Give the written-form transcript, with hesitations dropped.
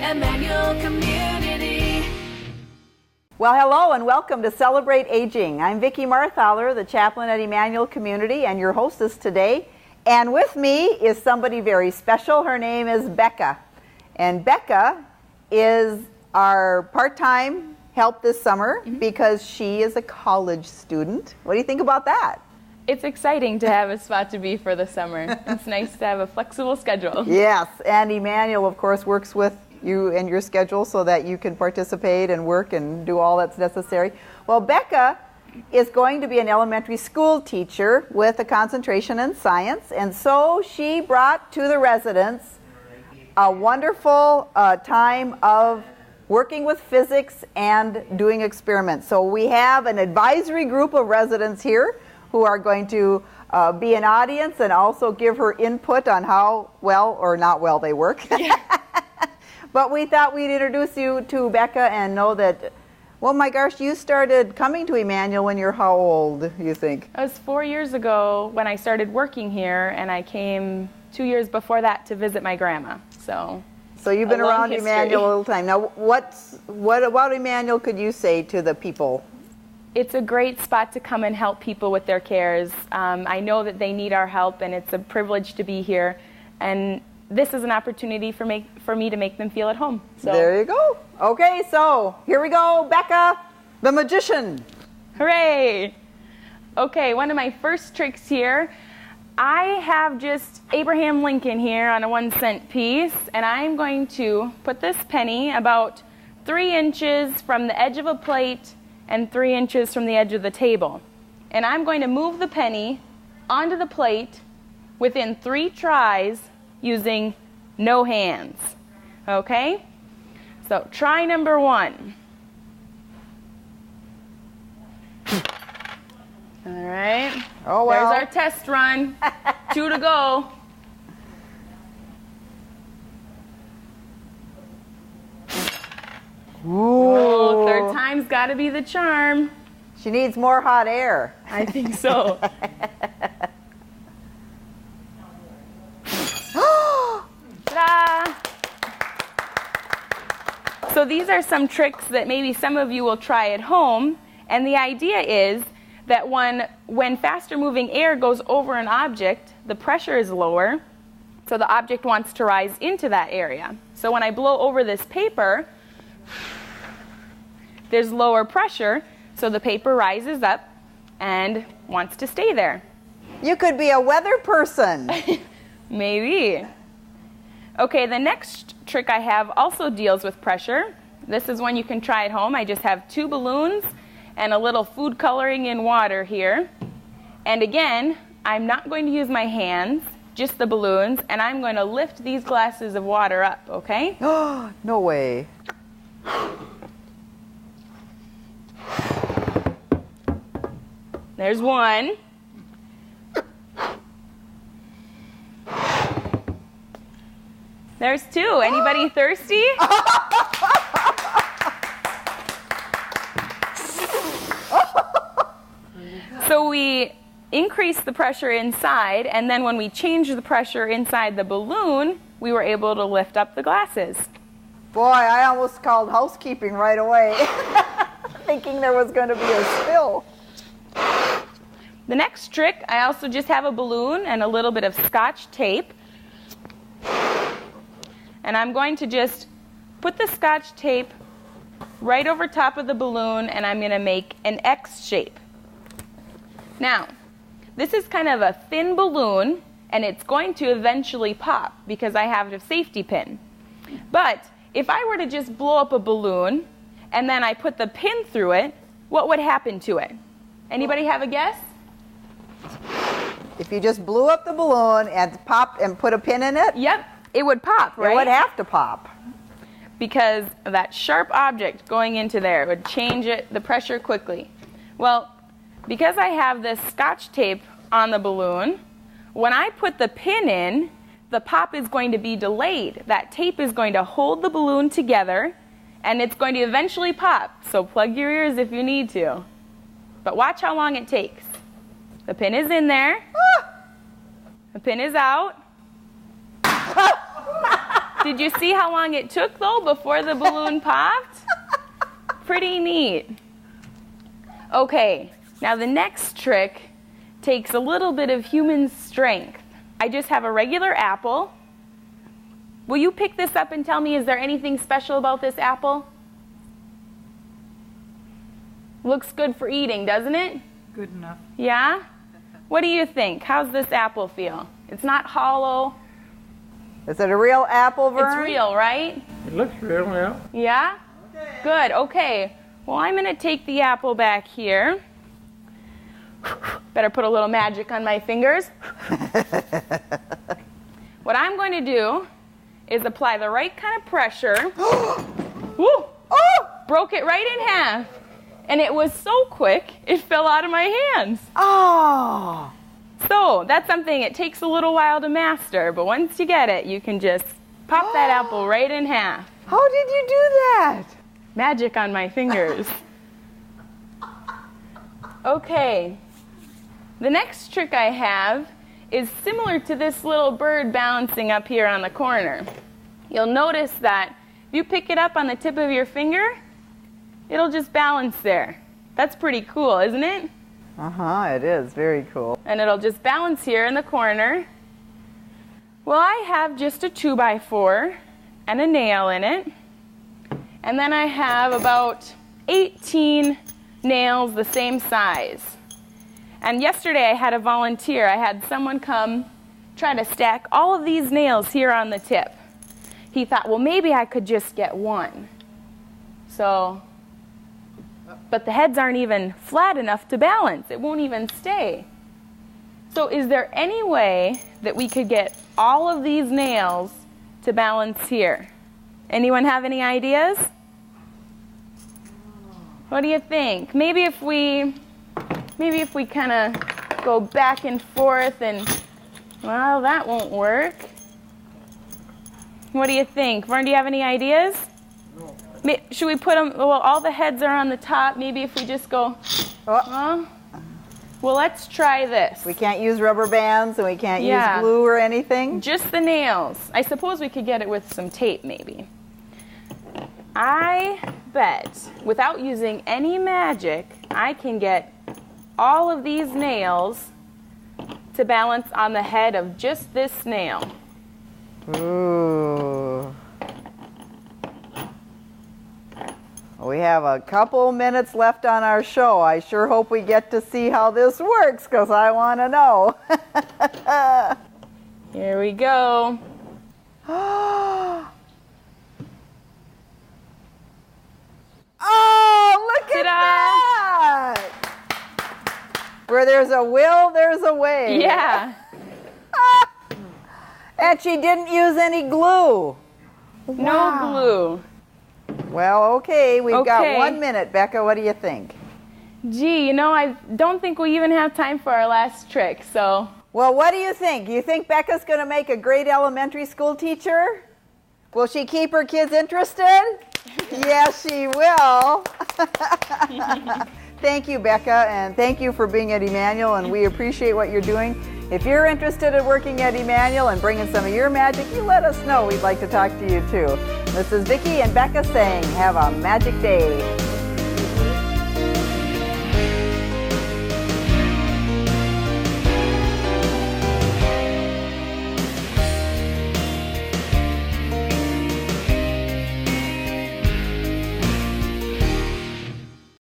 Emmanuel Community. Well, hello and welcome to Celebrate Aging. I'm Vicki Marthaler, the chaplain at Emmanuel Community and your hostess today. And with me is somebody very special. Her name is Becca. And Becca is our part-time help this summer because she is a college student. What do you think about that? It's exciting to have a spot to be for the summer. It's nice to have a flexible schedule. Yes, and Emmanuel, of course, works with you and your schedule so that you can participate and work and do all that's necessary. Well, Becca is going to be an elementary school teacher with a concentration in science, and so she brought to the residents a wonderful time of working with physics and doing experiments. So we have an advisory group of residents here who are going to be an audience and also give her input on how well or not well they work. Yeah. But we thought we'd introduce you to Becca and know that, well, my gosh, you started coming to Emmanuel when you're how old, you think? It was 4 years ago when I started working here, and I came 2 years before that to visit my grandma. So you've been around Emmanuel a little time. Now, what about Emmanuel could you say to the people? It's a great spot to come and help people with their cares. I know that they need our help, and it's a privilege to be here. And this is an opportunity for me to make them feel at home. So. There you go. Okay, so here we go, Becca, the magician. Hooray! Okay, one of my first tricks here, I have just Abraham Lincoln here on a 1-cent piece, and I'm going to put this penny about 3 inches from the edge of a plate and 3 inches from the edge of the table. And I'm going to move the penny onto the plate within 3 tries using no hands. Okay? So try number 1. All right. Oh, well. There's our test run. 2 to go. Ooh. Third time's got to be the charm. She needs more hot air. I think so. Ta-da! So these are some tricks that maybe some of you will try at home, and the idea is that when faster moving air goes over an object, the pressure is lower, so the object wants to rise into that area. So when I blow over this paper, there's lower pressure, so the paper rises up and wants to stay there. You could be a weather person. Maybe. Okay, the next trick I have also deals with pressure. This is one you can try at home. I just have 2 balloons and a little food coloring in water here. And again, I'm not going to use my hands, just the balloons, and I'm going to lift these glasses of water up, okay? No way. There's 1. There's 2. Anybody thirsty? So we increase the pressure inside, and then when we change the pressure inside the balloon, we were able to lift up the glasses. Boy, I almost called housekeeping right away, thinking there was going to be a spill. The next trick, I also just have a balloon and a little bit of Scotch tape. And I'm going to just put the Scotch tape right over top of the balloon, and I'm going to make an X shape. Now, this is kind of a thin balloon, and it's going to eventually pop because I have a safety pin. But if I were to just blow up a balloon and then I put the pin through it, what would happen to it? Anybody have a guess? If you just blew up the balloon and popped and put a pin in it? Yep, it would pop, right? It would have to pop. Because that sharp object going into there would change the pressure quickly. Well, because I have this Scotch tape on the balloon, when I put the pin in, the pop is going to be delayed. That tape is going to hold the balloon together, and it's going to eventually pop. So plug your ears if you need to. But watch how long it takes. The pin is in there. The pin is out. Did you see how long it took, though, before the balloon popped? Pretty neat. Okay, now the next trick takes a little bit of human strength. I just have a regular apple. Will you pick this up and tell me, is there anything special about this apple? Looks good for eating, doesn't it? Good enough. Yeah? What do you think? How's this apple feel? It's not hollow. Is it a real apple, Vern? It's real, right? It looks real, yeah. Yeah? Good, okay. Well, I'm going to take the apple back here. Better put a little magic on my fingers. What I'm going to do is apply the right kind of pressure. Woo! Oh! Broke it right in half. And it was so quick, it fell out of my hands. Oh! So that's something it takes a little while to master, but once you get it, you can just pop that apple right in half. How did you do that? Magic on my fingers. Okay, the next trick I have is similar to this little bird bouncing up here on the corner. You'll notice that if you pick it up on the tip of your finger, it'll just balance there. That's pretty cool, isn't it? Uh-huh, it is very cool. And it'll just balance here in the corner. Well, I have just a 2x4 and a nail in it. And then I have about 18 nails the same size. And yesterday I had a volunteer. I had someone come try to stack all of these nails here on the tip. He thought, well, maybe I could just get one. But the heads aren't even flat enough to balance. It won't even stay. So is there any way that we could get all of these nails to balance here? Anyone have any ideas? What do you think? Maybe if we kind of go back and forth and, well, that won't work. What do you think? Vern, do you have any ideas? Should we put them, well, all the heads are on the top. Maybe if we just go, well, let's try this. We can't use rubber bands and we can't use Yeah. glue or anything? Just the nails. I suppose we could get it with some tape, maybe. I bet, without using any magic, I can get all of these nails to balance on the head of just this nail. Ooh. We have a couple minutes left on our show. I sure hope we get to see how this works because I want to know. Here we go. Oh, look at Ta-da! that! Where there's a will, there's a way. Yeah. And she didn't use any glue. No glue. Well, okay, we've got Okay. 1 minute. Becca, what do you think? Gee, I don't think we even have time for our last trick, so. Well, what do you think? Do you think Becca's going to make a great elementary school teacher? Will she keep her kids interested? Yes, she will. Thank you, Becca, and thank you for being at Emmanuel, and we appreciate what you're doing. If you're interested in working at Emmanuel and bringing some of your magic, you let us know. We'd like to talk to you too. This is Vicki and Becca saying, have a magic day.